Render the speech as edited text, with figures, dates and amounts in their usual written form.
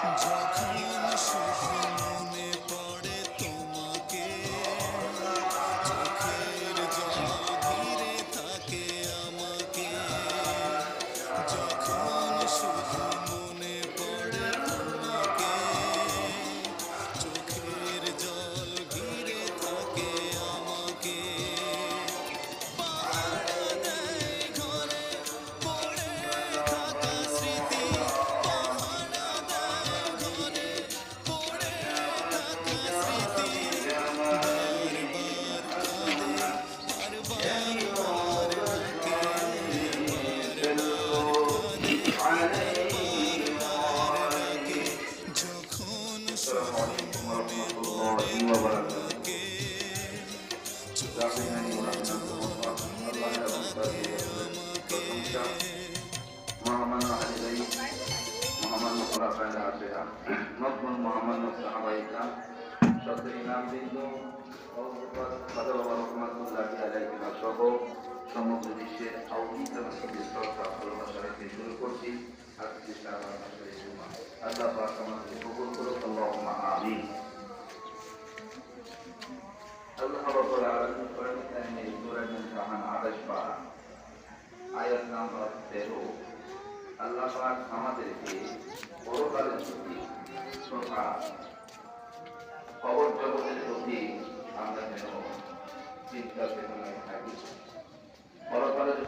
যখন শুধু মনে পড়ে তোমাকে, চোখের জল ঘিরে থাকে আমাকে। যখন শুধু মনে পড়ে তোমাকে, চোখের জল ঘিরে থাকে আমাকে। পাহারা দেয় ঘরে পড়ে থাকা স্মৃতি, পাহারা দেয় ঘরে পড়ে থাকা স্মৃতি। বারবার কাঁদে আর বারবার ডাকে, বারবার কাঁদে আর বারবার ডাকে। যখন শুধু মনে পড়ে তোমাকে, চোখের জল ঘিরে থাকে আমাকে। মহামান্য হাজিরাই, মহামান্য খোলাফায়ে রাশিদিন, নতুন মহামান্য সাহাবায়ে-কেরাম, সদর ইমামবৃন্দ, হযরত সাদা রহমাতুল্লাহি আলাইহিমা সহ সমগ্র বিশ্বের আউলিয়া এবং শ্রদ্ধা ভালোবাসাকে শুরু করছি। আজকে শাবান মাসের জুমা, আল্লাহ পাক আমাদের কবুল করুন, আল্লাহুম্মা আমিন। আল্লাহ রাব্বুল আলামিন কোরআনে সূরা মুমতাহান 28 পারা আয়াত নাম্বার 13, আল্লাহ পাক আমাদেরকে পরকালের প্রতি তথা কবর জগতের প্রতি আমরা যেন চিন্তা চেতনায় থাকি। পরকালের